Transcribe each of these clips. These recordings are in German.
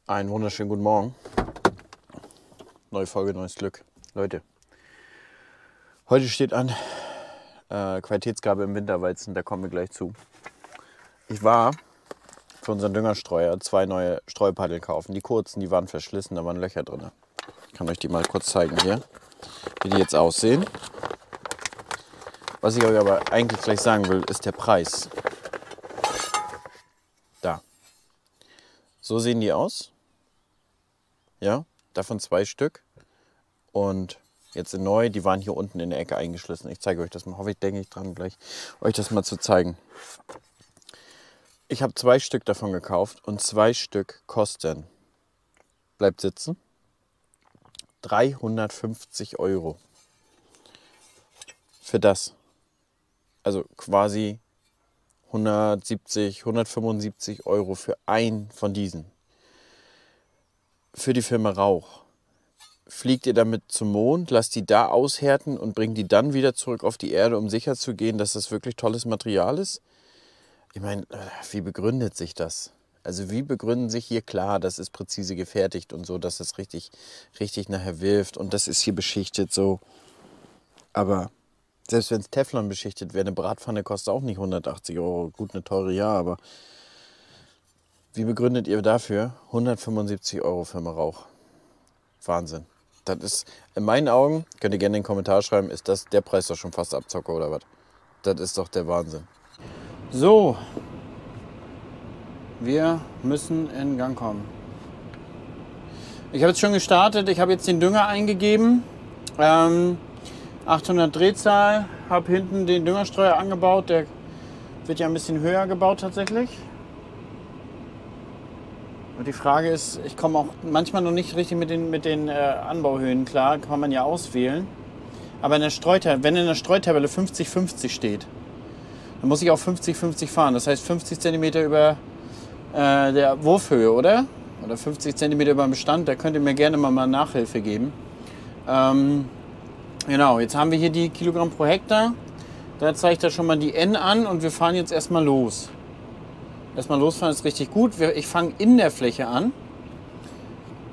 Einen wunderschönen guten Morgen. Neue Folge, neues Glück. Leute, heute steht an Qualitätsgabe im Winterweizen, da kommen wir gleich zu. Ich war für unseren Düngerstreuer 2 neue Streupaddeln kaufen. Die kurzen, die waren verschlissen, da waren Löcher drin. Ich kann euch die mal kurz zeigen hier, wie die jetzt aussehen. Was ich euch aber eigentlich gleich sagen will, ist der Preis. Da. So sehen die aus. Ja, davon 2 Stück. Und jetzt sind neu, die waren hier unten in der Ecke eingeschlissen. Ich zeige euch das mal. Hoffe ich, denke ich dran, gleich euch das mal zu zeigen. Ich habe 2 Stück davon gekauft und 2 Stück kosten, bleibt sitzen, 350 €. Für das. Also quasi 170, 175 € für einen von diesen. Für die Firma Rauch. Fliegt ihr damit zum Mond, lasst die da aushärten und bringt die dann wieder zurück auf die Erde, um sicher zu gehen, dass das wirklich tolles Material ist? Ich meine, wie begründet sich das? Also wie begründen sich hier klar, das ist präzise gefertigt und so, dass es richtig nachher wirft und das ist hier beschichtet so. Aber selbst wenn es Teflon beschichtet wäre, eine Bratpfanne kostet auch nicht 180 €. Gut, eine teure ja, aber wie begründet ihr dafür 175 € Firma Rauch? Wahnsinn. Das ist, in meinen Augen, könnt ihr gerne in den Kommentar schreiben, ist das der Preis doch schon fast Abzocker oder was? Das ist doch der Wahnsinn. So, wir müssen in Gang kommen. Ich habe jetzt schon gestartet, ich habe jetzt den Dünger eingegeben. 800 Drehzahl, habe hinten den Düngerstreuer angebaut, der wird ja ein bisschen höher gebaut tatsächlich. Und die Frage ist, ich komme auch manchmal noch nicht richtig mit den Anbauhöhen klar, kann man ja auswählen. Aber wenn in der Streutabelle 50-50 steht, dann muss ich auch 50-50 fahren. Das heißt 50 cm über der Wurfhöhe, oder? Oder 50 cm über dem Bestand, da könnt ihr mir gerne mal Nachhilfe geben. Genau, jetzt haben wir hier die Kilogramm pro Hektar. Da zeigt er schon mal die N an und wir fahren jetzt erstmal los. Erstmal losfahren ist richtig gut. Ich fange in der Fläche an.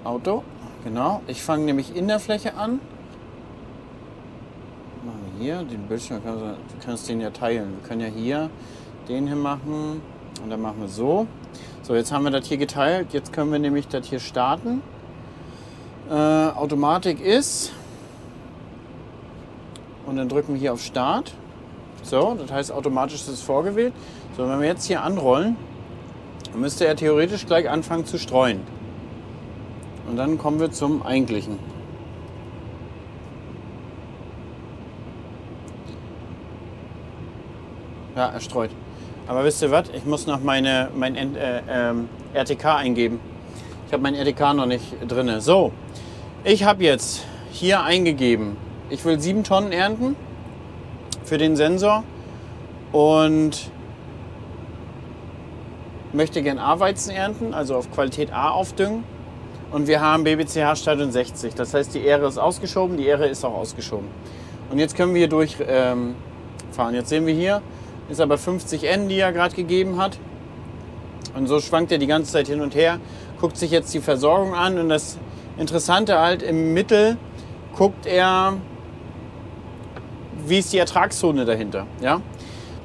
Auto, genau. Ich fange nämlich in der Fläche an. Machen wir hier den Bildschirm. Du kannst den ja teilen. Wir können ja hier den hier machen und dann machen wir so. So, jetzt haben wir das hier geteilt. Jetzt können wir nämlich das hier starten. Automatik ist. Und dann drücken wir hier auf Start. So, das heißt automatisch ist es vorgewählt. So, wenn wir jetzt hier anrollen, dann müsste er theoretisch gleich anfangen zu streuen. Und dann kommen wir zum Eigentlichen. Ja, er streut. Aber wisst ihr was? Ich muss noch mein RTK eingeben. Ich habe mein RTK noch nicht drin. So, ich habe jetzt hier eingegeben, ich will 7 Tonnen ernten für den Sensor und möchte gern A-Weizen ernten, also auf Qualität A aufdüngen. Und wir haben BBCH-Stadium 60. Das heißt, die Ähre ist ausgeschoben, die Ähre ist auch ausgeschoben. Und jetzt können wir hier durchfahren. Jetzt sehen wir hier, ist aber 50 N, die er gerade gegeben hat. Und so schwankt er die ganze Zeit hin und her, guckt sich jetzt die Versorgung an. Und das Interessante halt, im Mittel guckt er, wie ist die Ertragszone dahinter. Ja?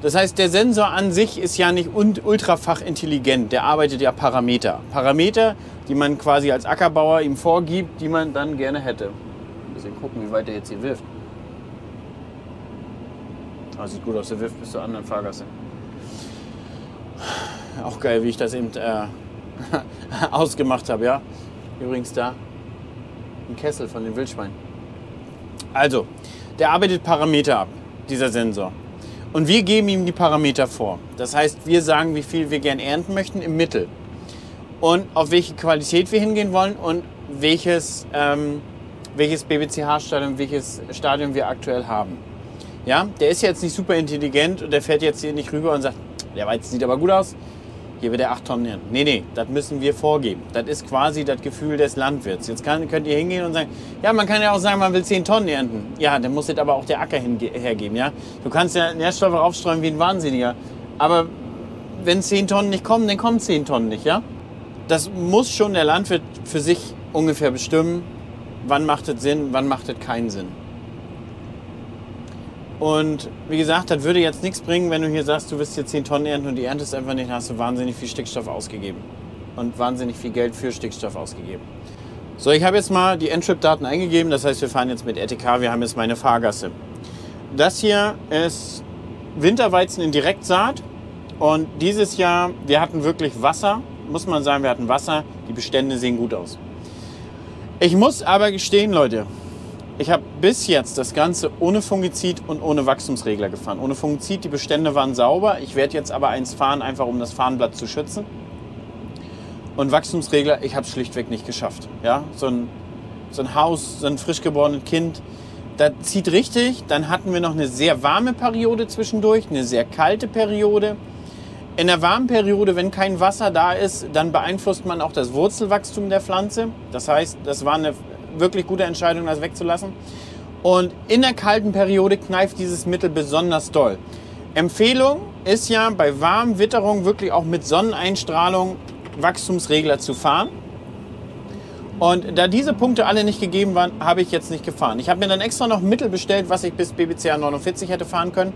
Das heißt, der Sensor an sich ist ja nicht ultrafach intelligent, der arbeitet ja Parameter. Parameter, die man quasi als Ackerbauer ihm vorgibt, die man dann gerne hätte. Ein bisschen gucken, wie weit er jetzt hier wirft. Ah, sieht gut aus, der wirft bis zur anderen Fahrgasse. Auch geil, wie ich das eben ausgemacht habe, ja. Übrigens da ein Kessel von den Wildschweinen. Also, der arbeitet Parameter ab, dieser Sensor. Und wir geben ihm die Parameter vor. Das heißt, wir sagen, wie viel wir gern ernten möchten im Mittel. Und auf welche Qualität wir hingehen wollen und welches BBCH-Stadium, welches Stadium wir aktuell haben. Ja, der ist jetzt nicht super intelligent und der fährt jetzt hier nicht rüber und sagt, der Weizen sieht aber gut aus, hier wird er 8 Tonnen ernten. Nee, das müssen wir vorgeben. Das ist quasi das Gefühl des Landwirts. Jetzt könnt ihr hingehen und sagen, ja, man kann ja auch sagen, man will 10 Tonnen ernten. Ja, dann muss das aber auch der Acker hergeben. Ja? Du kannst ja Nährstoffe raufstreuen wie ein Wahnsinniger. Aber wenn 10 Tonnen nicht kommen, dann kommen 10 Tonnen nicht. Ja? das muss schon der Landwirt für sich ungefähr bestimmen, wann macht es Sinn, wann macht es keinen Sinn. Und wie gesagt, das würde jetzt nichts bringen, wenn du hier sagst, du wirst hier 10 Tonnen ernten und die erntest einfach nicht, dann hast du wahnsinnig viel Stickstoff ausgegeben. Und wahnsinnig viel Geld für Stickstoff ausgegeben. So, ich habe jetzt mal die N-Trip-Daten eingegeben, das heißt, wir fahren jetzt mit RTK, wir haben jetzt meine Fahrgasse. Das hier ist Winterweizen in Direktsaat und dieses Jahr, wir hatten wirklich Wasser, muss man sagen, wir hatten Wasser, die Bestände sehen gut aus. Ich muss aber gestehen, Leute, ich habe bis jetzt das Ganze ohne Fungizid und ohne Wachstumsregler gefahren. Ohne Fungizid, die Bestände waren sauber. Ich werde jetzt aber eins fahren, einfach um das Farnblatt zu schützen. Und Wachstumsregler, ich habe es schlichtweg nicht geschafft. Ja? So ein Haus, so ein frisch geborenes Kind, das zieht richtig. Dann hatten wir noch eine sehr warme Periode zwischendurch, eine sehr kalte Periode. In der warmen Periode, wenn kein Wasser da ist, dann beeinflusst man auch das Wurzelwachstum der Pflanze. Das heißt, das war eine wirklich gute Entscheidung, das wegzulassen. Und in der kalten Periode kneift dieses Mittel besonders doll. Empfehlung ist ja bei warmen Witterung wirklich auch mit Sonneneinstrahlung Wachstumsregler zu fahren. Und da diese Punkte alle nicht gegeben waren, habe ich jetzt nicht gefahren. Ich habe mir dann extra noch ein Mittel bestellt, was ich bis BBCA 49 hätte fahren können.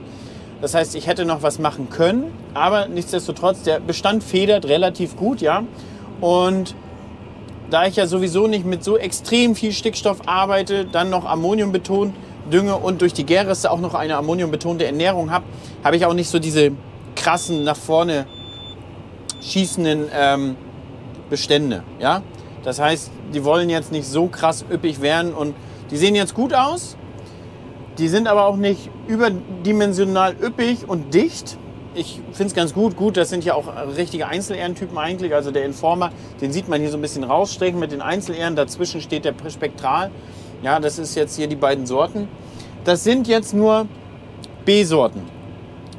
Das heißt, ich hätte noch was machen können, aber nichtsdestotrotz, der Bestand federt relativ gut, ja. Und da ich ja sowieso nicht mit so extrem viel Stickstoff arbeite, dann noch Ammonium betont dünge und durch die Gärreste auch noch eine ammoniumbetonte Ernährung habe, habe ich auch nicht so diese krassen nach vorne schießenden Bestände, ja. Das heißt, die wollen jetzt nicht so krass üppig werden und die sehen jetzt gut aus. Die sind aber auch nicht überdimensional üppig und dicht. Ich finde es ganz gut. Das sind ja auch richtige Einzelährentypen eigentlich. Also der Informer, den sieht man hier so ein bisschen rausstechen mit den Einzelähren. Dazwischen steht der Spektral. Ja, das ist jetzt hier die beiden Sorten. Das sind jetzt nur B-Sorten.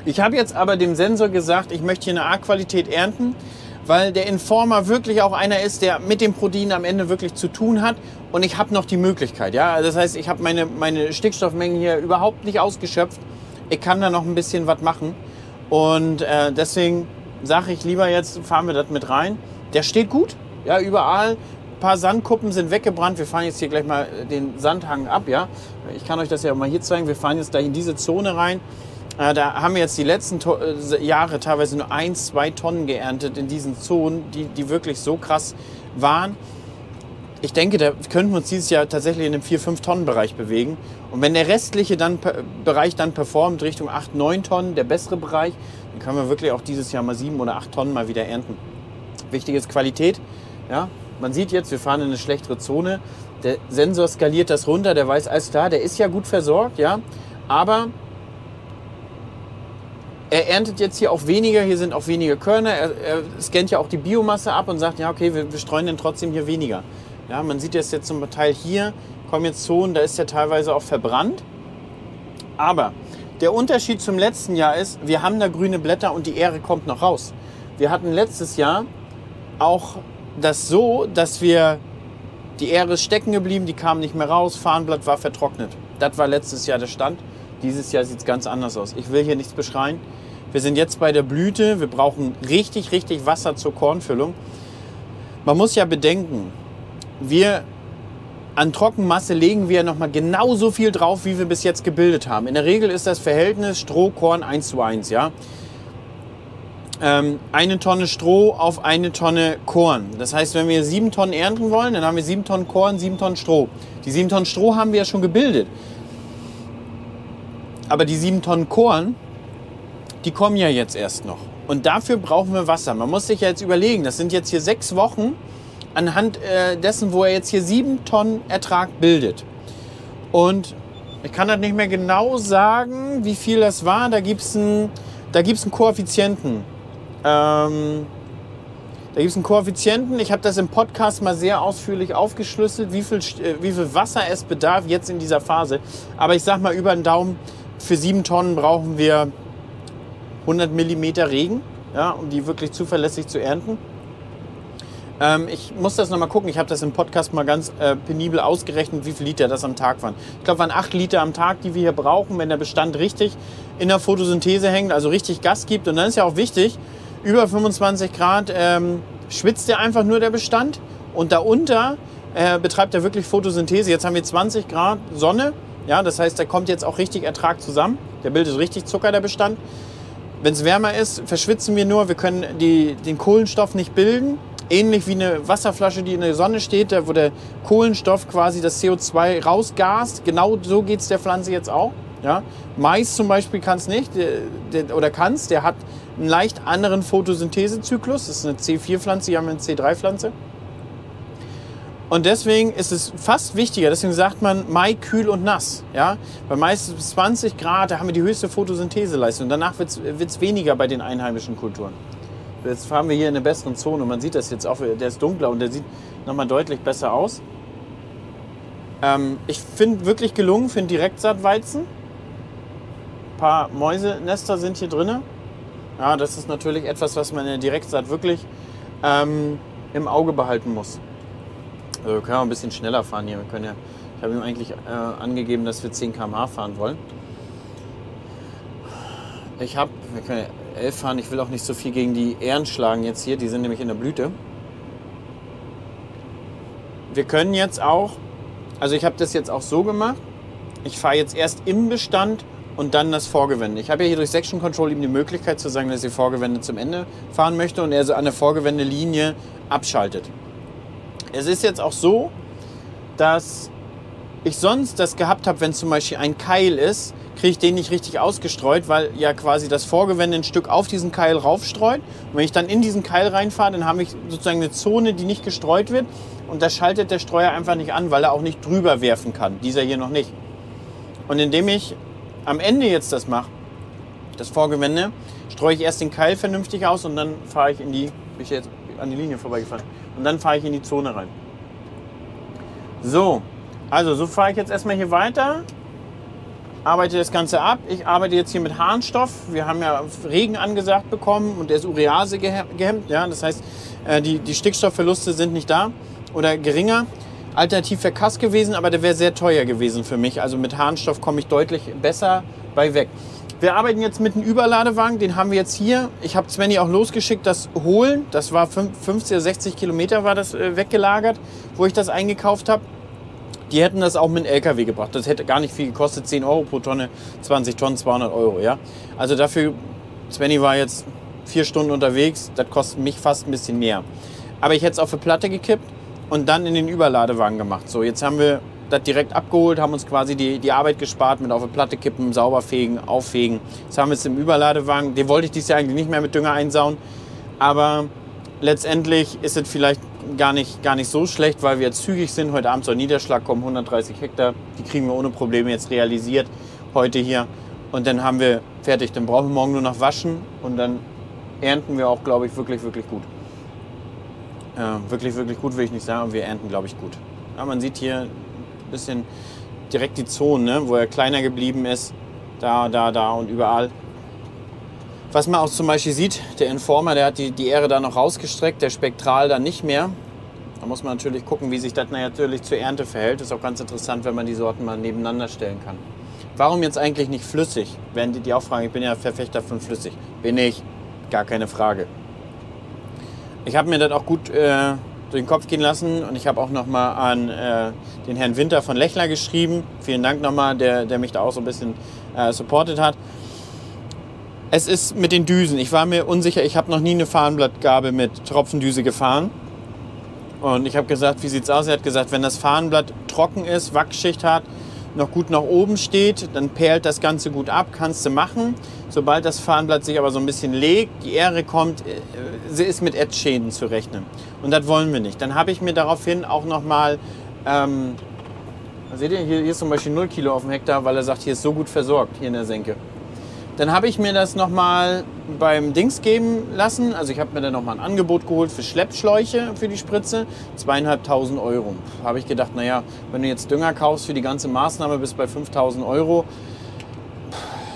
Ich habe jetzt aber dem Sensor gesagt, ich möchte hier eine A-Qualität ernten, weil der Informer wirklich auch einer ist, der mit dem Protein am Ende wirklich zu tun hat. Und ich habe noch die Möglichkeit. Ja? Das heißt, ich habe meine Stickstoffmengen hier überhaupt nicht ausgeschöpft. Ich kann da noch ein bisschen was machen. Und deswegen sage ich lieber, jetzt fahren wir das mit rein. Der steht gut, ja, überall. Ein paar Sandkuppen sind weggebrannt. Wir fahren jetzt hier gleich mal den Sandhang ab. Ja? Ich kann euch das ja mal hier zeigen. Wir fahren jetzt da in diese Zone rein. Da haben wir jetzt die letzten Jahre teilweise nur 1-2 Tonnen geerntet in diesen Zonen, die wirklich so krass waren. Ich denke, da könnten wir uns dieses Jahr tatsächlich in dem 4-5 Tonnen Bereich bewegen. Und wenn der restliche Bereich dann performt Richtung 8-9 Tonnen, der bessere Bereich, dann können wir wirklich auch dieses Jahr mal 7 oder 8 Tonnen mal wieder ernten. Wichtig ist Qualität. Ja? Man sieht jetzt, wir fahren in eine schlechtere Zone. Der Sensor skaliert das runter, der weiß, alles klar, der ist ja gut versorgt, ja, aber er erntet jetzt hier auch weniger, hier sind auch weniger Körner, er scannt ja auch die Biomasse ab und sagt, ja okay, wir streuen den trotzdem hier weniger. Ja, man sieht jetzt zum Teil hier, kommen jetzt Zonen, da ist ja teilweise auch verbrannt. Aber der Unterschied zum letzten Jahr ist, wir haben da grüne Blätter und die Ähre kommt noch raus. Wir hatten letztes Jahr auch das so, dass die Ähre ist stecken geblieben, die kam nicht mehr raus, Farnblatt war vertrocknet. Das war letztes Jahr der Stand. Dieses Jahr sieht es ganz anders aus. Ich will hier nichts beschreien. Wir sind jetzt bei der Blüte. Wir brauchen richtig, richtig Wasser zur Kornfüllung. Man muss ja bedenken, an Trockenmasse legen wir nochmal genauso viel drauf, wie wir bis jetzt gebildet haben. In der Regel ist das Verhältnis Stroh-Korn 1:1. Ja? 1 Tonne Stroh auf 1 Tonne Korn. Das heißt, wenn wir 7 Tonnen ernten wollen, dann haben wir 7 Tonnen Korn, 7 Tonnen Stroh. Die 7 Tonnen Stroh haben wir ja schon gebildet. Aber die 7 Tonnen Korn, die kommen ja jetzt erst noch. Und dafür brauchen wir Wasser. Man muss sich ja jetzt überlegen, das sind jetzt hier 6 Wochen anhand dessen, wo er jetzt hier 7 Tonnen Ertrag bildet. Und ich kann das nicht mehr genau sagen, wie viel das war. Da gibt es einen Koeffizienten. Ich habe das im Podcast mal sehr ausführlich aufgeschlüsselt, wie viel Wasser es bedarf jetzt in dieser Phase. Aber ich sage mal über den Daumen, für 7 Tonnen brauchen wir 100 mm Regen, ja, um die wirklich zuverlässig zu ernten. Ich muss das nochmal gucken. Ich habe das im Podcast mal ganz penibel ausgerechnet, wie viel Liter das am Tag waren. Ich glaube, es waren 8 Liter am Tag, die wir hier brauchen, wenn der Bestand richtig in der Photosynthese hängt, also richtig Gas gibt. Und dann ist ja auch wichtig, über 25 Grad schwitzt er einfach nur der Bestand und darunter betreibt er wirklich Photosynthese. Jetzt haben wir 20 Grad Sonne, ja, das heißt, da kommt jetzt auch richtig Ertrag zusammen. Der bildet richtig Zucker, der Bestand. Wenn es wärmer ist, verschwitzen wir nur, wir können den Kohlenstoff nicht bilden. Ähnlich wie eine Wasserflasche, die in der Sonne steht, wo der Kohlenstoff quasi das CO2 rausgast. Genau so geht es der Pflanze jetzt auch. Ja? Mais zum Beispiel kann es nicht, der hat einen leicht anderen Photosynthesezyklus. Das ist eine C4-Pflanze, hier haben wir eine C3-Pflanze. Und deswegen ist es fast wichtiger, deswegen sagt man Mai kühl und nass. Ja? Bei Mais bis 20 Grad, da haben wir die höchste Photosyntheseleistung. Danach wird es weniger bei den einheimischen Kulturen. Jetzt fahren wir hier in eine bessere Zone und man sieht das jetzt auch, der ist dunkler und der sieht nochmal deutlich besser aus. Ich finde wirklich gelungen für einen Direktsaatweizen. Ein paar Mäusenester sind hier drin. Ja, das ist natürlich etwas, was man in der Direktsaat wirklich im Auge behalten muss. Also wir können auch ein bisschen schneller fahren hier. Ich habe ihm eigentlich angegeben, dass wir 10 km/h fahren wollen. Wir können 11 fahren, ich will auch nicht so viel gegen die Ähren schlagen jetzt hier, die sind nämlich in der Blüte. Wir können jetzt auch, also ich habe das jetzt auch so gemacht, ich fahre jetzt erst im Bestand und dann das Vorgewende. Ich habe ja hier durch Section Control ihm die Möglichkeit zu sagen, dass ich die Vorgewende zum Ende fahren möchte und er so an der Vorgewendelinie abschaltet. Es ist jetzt auch so, dass ich sonst das gehabt habe, wenn zum Beispiel ein Keil ist, kriege ich den nicht richtig ausgestreut, weil ja quasi das Vorgewende ein Stück auf diesen Keil raufstreut. Und wenn ich dann in diesen Keil reinfahre, dann habe ich sozusagen eine Zone, die nicht gestreut wird. Und da schaltet der Streuer einfach nicht an, weil er auch nicht drüber werfen kann. Dieser hier noch nicht. Und indem ich am Ende jetzt das mache, das Vorgewende, streue ich erst den Keil vernünftig aus und dann fahre ich bin ich jetzt an die Linie vorbeigefahren. Und dann fahre ich in die Zone rein. So, also so fahre ich jetzt erstmal hier weiter. Arbeite das Ganze ab. Ich arbeite jetzt hier mit Harnstoff. Wir haben ja Regen angesagt bekommen und der ist Urease gehemmt. Ja? Das heißt, die Stickstoffverluste sind nicht da oder geringer. Alternativ wäre Kass gewesen, aber der wäre sehr teuer gewesen für mich. Also mit Harnstoff komme ich deutlich besser bei weg. Wir arbeiten jetzt mit einem Überladewagen, den haben wir jetzt hier. Ich habe Svenny auch losgeschickt, das holen. Das war 50 oder 60 Kilometer war das weggelagert, wo ich das eingekauft habe. Die hätten das auch mit einem LKW gebracht. Das hätte gar nicht viel gekostet, 10 Euro pro Tonne, 20 Tonnen, 200 Euro. Ja? Also dafür, Svenny war jetzt 4 Stunden unterwegs, das kostet mich fast ein bisschen mehr. Aber ich hätte es auf eine Platte gekippt und dann in den Überladewagen gemacht. So, jetzt haben wir das direkt abgeholt, haben uns quasi die Arbeit gespart mit auf eine Platte kippen, sauber fegen, auffegen. Jetzt haben wir es im Überladewagen. Den wollte ich dieses Jahr eigentlich nicht mehr mit Dünger einsauen. Aber letztendlich ist es vielleicht gar nicht so schlecht, weil wir jetzt zügig sind. Heute Abend soll Niederschlag kommen, 130 Hektar. Die kriegen wir ohne Probleme jetzt realisiert heute hier. Und dann haben wir fertig. Dann brauchen wir morgen nur noch waschen und dann ernten wir auch, glaube ich, wirklich, wirklich gut. Wirklich, wirklich gut will ich nicht sagen, aber wir ernten, glaube ich, gut. Ja, man sieht hier ein bisschen direkt die Zonen, ne, wo er kleiner geblieben ist. Da und überall. Was man auch zum Beispiel sieht, der Informer, der hat die Ähre da noch rausgestreckt, der Spektral da nicht mehr. Da muss man natürlich gucken, wie sich das natürlich zur Ernte verhält. Das ist auch ganz interessant, wenn man die Sorten mal nebeneinander stellen kann. Warum jetzt eigentlich nicht flüssig? Werden die auch fragen, ich bin ja Verfechter von flüssig. Bin ich, gar keine Frage. Ich habe mir das auch gut durch den Kopf gehen lassen und ich habe auch nochmal an den Herrn Winter von Lechler geschrieben. Vielen Dank nochmal, der mich da auch so ein bisschen supportet hat. Es ist mit den Düsen. Ich war mir unsicher, ich habe noch nie eine Farnblattgabel mit Tropfendüse gefahren. Und ich habe gesagt, wie sieht es aus? Er hat gesagt, wenn das Farnblatt trocken ist, Wachsschicht hat, noch gut nach oben steht, dann perlt das Ganze gut ab, kannst du machen. Sobald das Farnblatt sich aber so ein bisschen legt, die Ähre kommt, sie ist mit Ätzschäden zu rechnen. Und das wollen wir nicht. Dann habe ich mir daraufhin auch nochmal, seht ihr, hier ist zum Beispiel 0 Kilo auf dem Hektar, weil er sagt, hier ist so gut versorgt, hier in der Senke. Dann habe ich mir das nochmal beim Dings geben lassen. Also ich habe mir dann nochmal ein Angebot geholt für Schleppschläuche für die Spritze. 2.500 Euro. Habe ich gedacht, naja, wenn du jetzt Dünger kaufst für die ganze Maßnahme bis bei 5.000 Euro,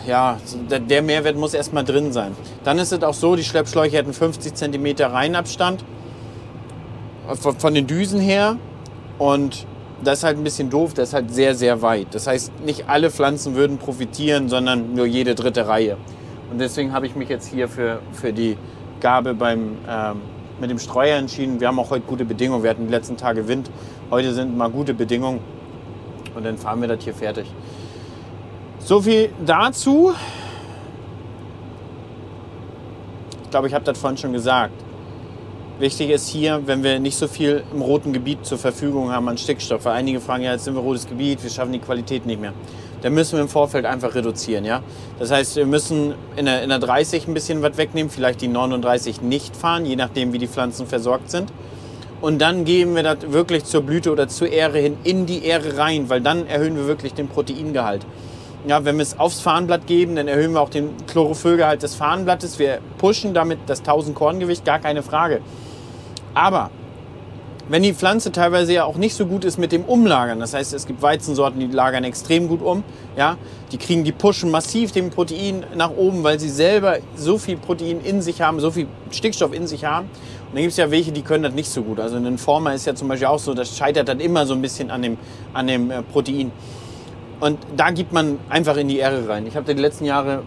ja, der Mehrwert muss erstmal drin sein. Dann ist es auch so, die Schleppschläuche hätten 50 cm Reihenabstand von den Düsen her. Und das ist halt ein bisschen doof, das ist halt sehr, sehr weit. Das heißt, nicht alle Pflanzen würden profitieren, sondern nur jede dritte Reihe. Und deswegen habe ich mich jetzt hier für die Gabe beim mit dem Streuer entschieden. Wir haben auch heute gute Bedingungen. Wir hatten die letzten Tage Wind. Heute sind mal gute Bedingungen. Und dann fahren wir das hier fertig. So viel dazu. Ich glaube, ich habe das vorhin schon gesagt. Wichtig ist hier, wenn wir nicht so viel im roten Gebiet zur Verfügung haben an Stickstoff, weil einige fragen, ja, jetzt sind wir rotes Gebiet, wir schaffen die Qualität nicht mehr. Dann müssen wir im Vorfeld einfach reduzieren. Ja? Das heißt, wir müssen in der 30 ein bisschen was wegnehmen, vielleicht die 39 nicht fahren, je nachdem, wie die Pflanzen versorgt sind. Und dann geben wir das wirklich zur Blüte oder zur Ähre hin in die Ähre rein, weil dann erhöhen wir wirklich den Proteingehalt. Ja, wenn wir es aufs Farnblatt geben, dann erhöhen wir auch den Chlorophyllgehalt des Farnblattes. Wir pushen damit das 1000-Korn-Gewicht, gar keine Frage. Aber wenn die Pflanze teilweise ja auch nicht so gut ist mit dem Umlagern, das heißt, es gibt Weizensorten, die lagern extrem gut um, ja, die pushen massiv den Protein nach oben, weil sie selber so viel Protein in sich haben, so viel Stickstoff in sich haben. Und dann gibt es ja welche, die können das nicht so gut. Also ein Informer ist ja zum Beispiel auch so, das scheitert dann immer so ein bisschen an dem Protein. Und da gibt man einfach in die Ähre rein. Ich habe die letzten Jahre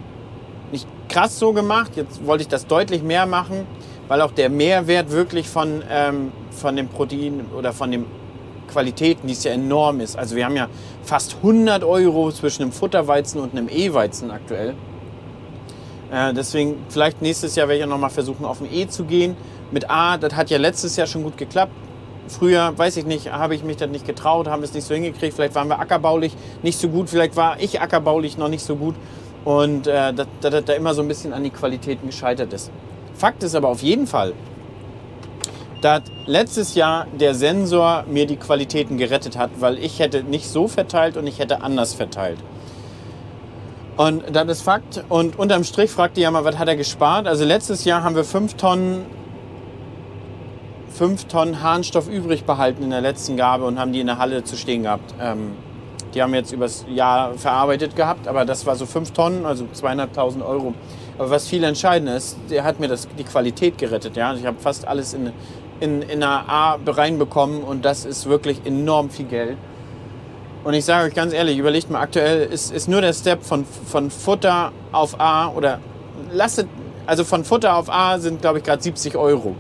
nicht krass so gemacht, jetzt wollte ich das deutlich mehr machen, weil auch der Mehrwert wirklich von dem Protein oder von den Qualitäten, die es ja enorm ist. Also wir haben ja fast 100 € zwischen einem Futterweizen und einem E-Weizen aktuell. Deswegen vielleicht nächstes Jahr werde ich ja nochmal versuchen, auf ein E zu gehen. Mit A, das hat ja letztes Jahr schon gut geklappt. Früher, weiß ich nicht, habe ich mich das nicht getraut, haben wir es nicht so hingekriegt. Vielleicht waren wir ackerbaulich nicht so gut, vielleicht war ich ackerbaulich noch nicht so gut. Und dass da immer so ein bisschen an die Qualitäten gescheitert ist. Fakt ist aber auf jeden Fall, dass letztes Jahr der Sensor mir die Qualitäten gerettet hat, weil ich hätte nicht so verteilt und ich hätte anders verteilt. Und das ist Fakt. Und unterm Strich fragt ihr ja mal, was hat er gespart? Also letztes Jahr haben wir 5 Tonnen Harnstoff übrig behalten in der letzten Gabe und haben die in der Halle zu stehen gehabt. Die haben wir jetzt übers Jahr verarbeitet gehabt, aber das war so 5 Tonnen, also 2.500 €. Aber was viel entscheidender ist, der hat mir die Qualität gerettet. Ja? Ich habe fast alles in einer A reinbekommen und das ist wirklich enorm viel Geld. Und ich sage euch ganz ehrlich, überlegt mal, aktuell ist nur der Step von Futter auf A oder also von Futter auf A sind, glaube ich, gerade 70 €.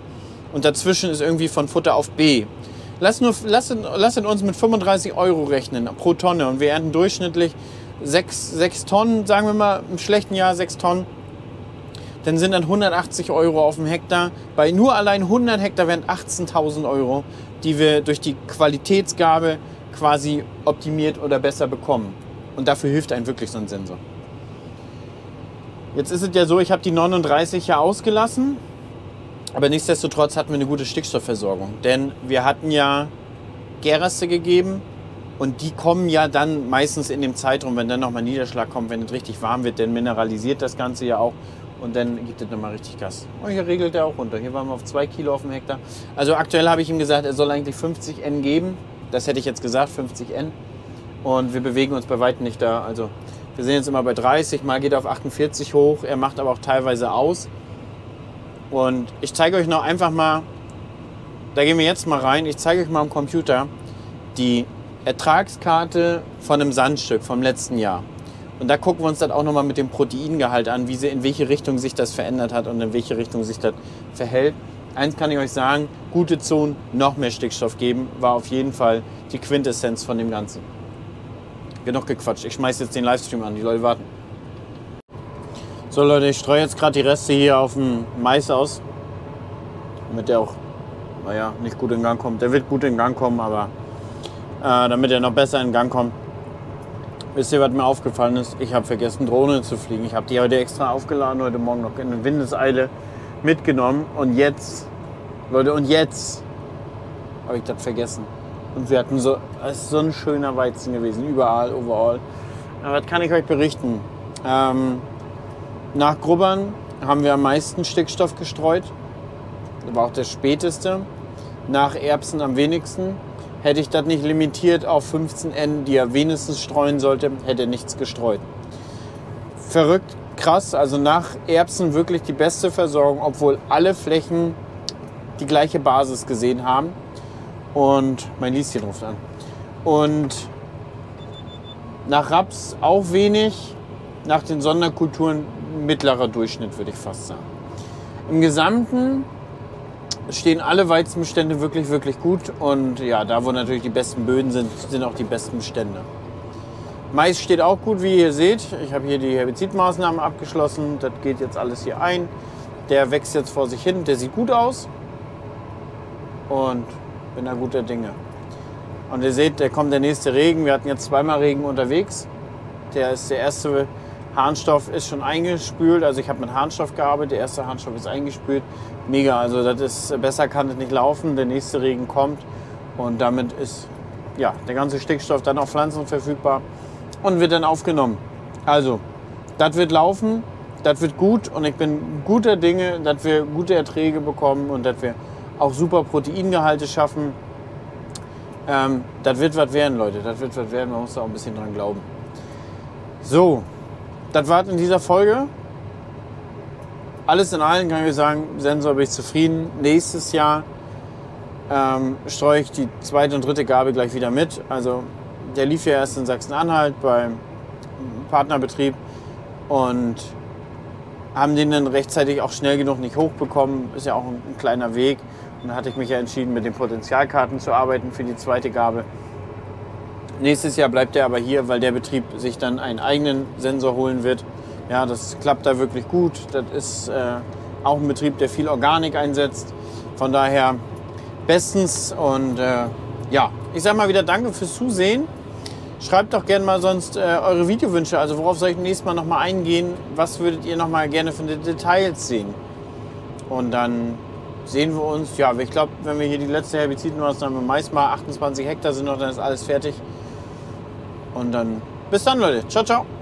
Und dazwischen ist irgendwie von Futter auf B. Lasst uns mit 35 € rechnen pro Tonne und wir ernten durchschnittlich 6 Tonnen, sagen wir mal, im schlechten Jahr 6 Tonnen. Dann sind dann 180 € auf dem Hektar. Bei nur allein 100 Hektar wären 18.000 €, die wir durch die Qualitätsgabe quasi optimiert oder besser bekommen. Und dafür hilft einem wirklich so ein Sensor. Jetzt ist es ja so, ich habe die 39 ja ausgelassen. Aber nichtsdestotrotz hatten wir eine gute Stickstoffversorgung. Denn wir hatten ja Gärreste gegeben und die kommen ja dann meistens in dem Zeitraum, wenn dann nochmal Niederschlag kommt, wenn es richtig warm wird, dann mineralisiert das Ganze ja auch und dann gibt es nochmal richtig Gas. Und hier regelt er auch runter. Hier waren wir auf 2 Kilo auf dem Hektar. Also aktuell habe ich ihm gesagt, er soll eigentlich 50 N geben. Das hätte ich jetzt gesagt, 50 N. Und wir bewegen uns bei weitem nicht da. Also wir sind jetzt immer bei 30, mal geht er auf 48 hoch. Er macht aber auch teilweise aus. Und ich zeige euch noch einfach mal, da gehen wir jetzt mal rein, ich zeige euch mal am Computer die Ertragskarte von einem Sandstück vom letzten Jahr. Und da gucken wir uns das auch nochmal mit dem Proteingehalt an, in welche Richtung sich das verändert hat und in welche Richtung sich das verhält. Eins kann ich euch sagen, gute Zonen, noch mehr Stickstoff geben, war auf jeden Fall die Quintessenz von dem Ganzen. Genug gequatscht, ich schmeiße jetzt den Livestream an, die Leute warten. So Leute, ich streue jetzt gerade die Reste hier auf dem Mais aus, damit der auch, naja, nicht gut in Gang kommt. Der wird gut in Gang kommen, aber damit er noch besser in Gang kommt. Wisst ihr, was mir aufgefallen ist? Ich habe vergessen, Drohne zu fliegen. Ich habe die heute extra aufgeladen, heute Morgen noch in Windeseile mitgenommen. Und jetzt, Leute, habe ich das vergessen. Und wir hatten es ist so ein schöner Weizen gewesen, überall, overall. Aber was kann ich euch berichten? Nach Grubbern haben wir am meisten Stickstoff gestreut. Das war auch der späteste. Nach Erbsen am wenigsten. Hätte ich das nicht limitiert auf 15 N, die er wenigstens streuen sollte, hätte er nichts gestreut. Verrückt, krass. Also nach Erbsen wirklich die beste Versorgung, obwohl alle Flächen die gleiche Basis gesehen haben. Und mein Lieschen ruft an. Und nach Raps auch wenig. Nach den Sonderkulturen mittlerer Durchschnitt, würde ich fast sagen. Im Gesamten stehen alle Weizenbestände wirklich, wirklich gut. Und ja, da wo natürlich die besten Böden sind, sind auch die besten Bestände. Mais steht auch gut, wie ihr seht. Ich habe hier die Herbizidmaßnahmen abgeschlossen. Das geht jetzt alles hier ein. Der wächst jetzt vor sich hin. Der sieht gut aus. Und bin da guter Dinge. Und ihr seht, da kommt der nächste Regen. Wir hatten jetzt zweimal Regen unterwegs. Der erste Harnstoff ist schon eingespült. Also ich habe mit Harnstoff gearbeitet. Der erste Harnstoff ist eingespült. Mega, also das ist, besser kann es nicht laufen. Der nächste Regen kommt. Und damit ist ja, der ganze Stickstoff dann auf Pflanzen verfügbar. Und wird dann aufgenommen. Also, das wird laufen, das wird gut und ich bin guter Dinge, dass wir gute Erträge bekommen und dass wir auch super Proteingehalte schaffen. Das wird was werden, Leute, das wird was werden, man muss da auch ein bisschen dran glauben. So, das war's in dieser Folge. Alles in allem kann ich sagen, Sensor bin ich zufrieden. Nächstes Jahr streue ich die zweite und dritte Gabe gleich wieder mit. Also der lief ja erst in Sachsen-Anhalt beim Partnerbetrieb und haben den dann rechtzeitig auch schnell genug nicht hochbekommen. Ist ja auch ein kleiner Weg. Und dann hatte ich mich ja entschieden, mit den Potentialkarten zu arbeiten für die zweite Gabe. Nächstes Jahr bleibt er aber hier, weil der Betrieb sich dann einen eigenen Sensor holen wird. Ja, das klappt da wirklich gut. Das ist auch ein Betrieb, der viel Organik einsetzt. Von daher bestens und ja, ich sage mal wieder danke fürs Zusehen. Schreibt doch gerne mal sonst eure Videowünsche, also worauf soll ich nächstes Mal nochmal eingehen, was würdet ihr nochmal gerne für Details sehen. Und dann sehen wir uns, ja, ich glaube, wenn wir hier die letzte Herbizidmaßnahme Mais mal 28 Hektar sind noch, dann ist alles fertig. Und dann bis dann, Leute. Ciao, ciao.